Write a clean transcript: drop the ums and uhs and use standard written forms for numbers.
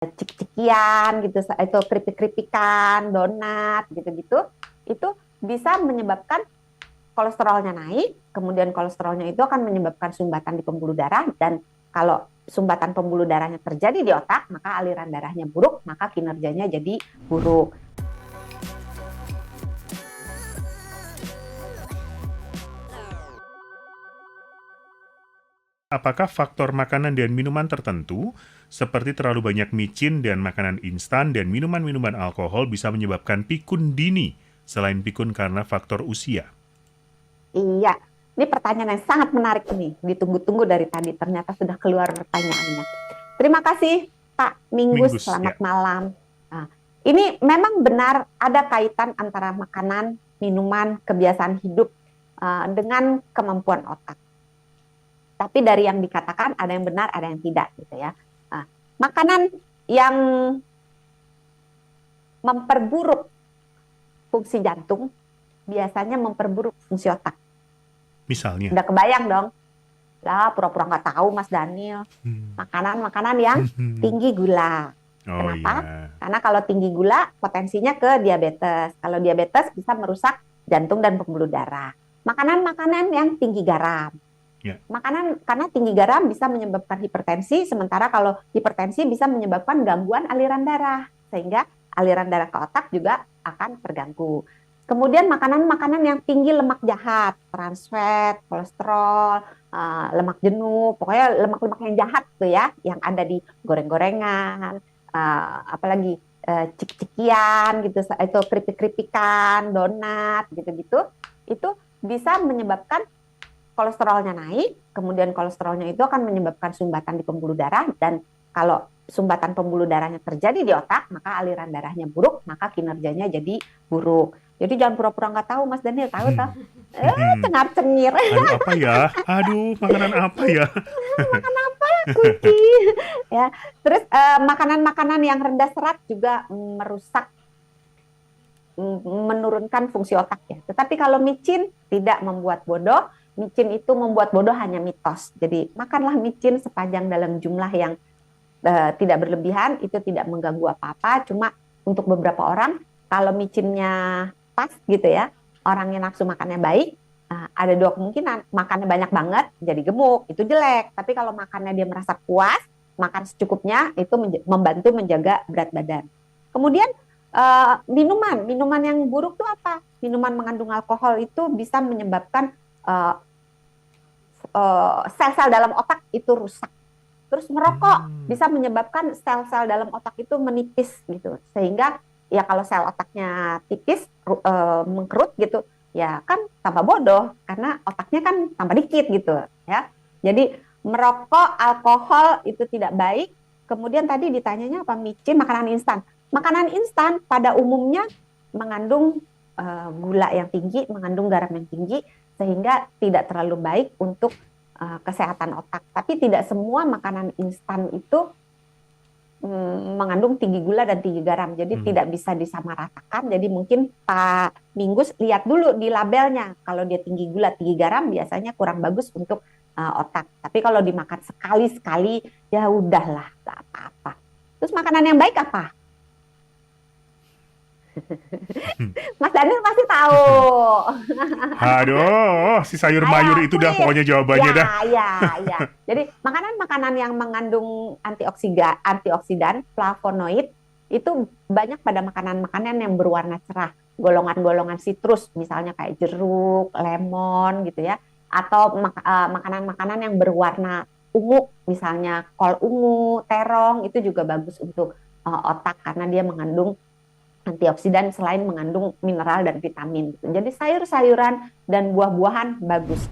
ciki-cikian gitu, itu keripik-keripikan, donat gitu-gitu, itu bisa menyebabkan kolesterolnya naik, kemudian kolesterolnya itu akan menyebabkan sumbatan di pembuluh darah, dan kalau sumbatan pembuluh darahnya terjadi di otak, maka aliran darahnya buruk, maka kinerjanya jadi buruk. Apakah faktor makanan dan minuman tertentu, seperti terlalu banyak micin dan makanan instan dan minuman-minuman alkohol bisa menyebabkan pikun dini, selain pikun karena faktor usia? Iya, ini pertanyaan yang sangat menarik nih, ditunggu-tunggu dari tadi, ternyata sudah keluar pertanyaannya. Terima kasih Pak Minggus, Minggus, selamat ya. malam. Nah, ini memang benar ada kaitan antara makanan, minuman, kebiasaan hidup dengan kemampuan otak. Tapi dari yang dikatakan ada yang benar, ada yang tidak gitu ya. Nah, makanan yang memperburuk fungsi jantung biasanya memperburuk fungsi otak. Misalnya. Udah kebayang dong? Lah, pura-pura nggak tahu Mas Daniel. Makanan-makanan yang tinggi gula. Oh Kenapa? iya. Karena kalau tinggi gula potensinya ke diabetes. Kalau diabetes bisa merusak jantung dan pembuluh darah. Makanan-makanan yang tinggi garam. Ya. Makanan karena tinggi garam bisa menyebabkan hipertensi, sementara kalau hipertensi bisa menyebabkan gangguan aliran darah, sehingga aliran darah ke otak juga akan terganggu. Kemudian makanan-makanan yang tinggi lemak jahat, trans fat, kolesterol, lemak jenuh, pokoknya lemak-lemak yang jahat tuh ya, yang ada di goreng-gorengan, apalagi ciki-cikian gitu, itu keripik-keripikan, donat gitu-gitu, itu bisa menyebabkan kolesterolnya naik, kemudian kolesterolnya itu akan menyebabkan sumbatan di pembuluh darah, dan kalau sumbatan pembuluh darahnya terjadi di otak, maka aliran darahnya buruk, maka kinerjanya jadi buruk. Jadi jangan pura-pura nggak tahu, Mas Daniel, tahu tahu. Cengar-cengir. Aduh, apa ya? Aduh, makanan apa ya? Makan apa ya, Kuci? Ya. Terus makanan-makanan yang rendah serat juga merusak, menurunkan fungsi otak ya. Tetapi kalau micin tidak membuat bodoh, micin itu membuat bodoh hanya mitos. Jadi makanlah micin sepanjang dalam jumlah yang tidak berlebihan, itu tidak mengganggu apa-apa. Cuma untuk beberapa orang, kalau micinnya pas gitu ya, orangnya nafsu makannya baik, ada dua kemungkinan, makannya banyak banget, jadi gemuk, itu jelek. Tapi kalau makannya dia merasa puas, makan secukupnya, itu membantu menjaga berat badan. Kemudian minuman yang buruk itu apa? Minuman mengandung alkohol itu bisa menyebabkan sel-sel dalam otak itu rusak. Terus merokok bisa menyebabkan sel-sel dalam otak itu menipis gitu, sehingga ya kalau sel otaknya tipis, mengkerut gitu, ya kan tambah bodoh karena otaknya kan tambah dikit gitu ya. Jadi merokok, alkohol itu tidak baik. Kemudian tadi ditanyanya apa, micin, makanan instan. Makanan instan pada umumnya mengandung gula yang tinggi, mengandung garam yang tinggi, sehingga tidak terlalu baik untuk kesehatan otak. Tapi tidak semua makanan instan itu mengandung tinggi gula dan tinggi garam, jadi tidak bisa disamaratakan. Jadi mungkin Pak Minggus lihat dulu di labelnya, kalau dia tinggi gula, tinggi garam, biasanya kurang bagus untuk otak. Tapi kalau dimakan sekali-sekali, ya udahlah, nggak apa-apa. Terus makanan yang baik apa? Mas Daniel pasti tahu. Aduh, si sayur mayur itu dah pokoknya jawabannya dah. Ya. Jadi makanan-makanan yang mengandung antioksidan, flavonoid, itu banyak pada makanan-makanan yang berwarna cerah. Golongan-golongan sitrus, misalnya kayak jeruk, lemon gitu ya. Atau makanan-makanan yang berwarna ungu, misalnya kol ungu, terong, itu juga bagus untuk otak karena dia mengandung antioksidan selain mengandung mineral dan vitamin. Jadi sayur-sayuran dan buah-buahan bagus.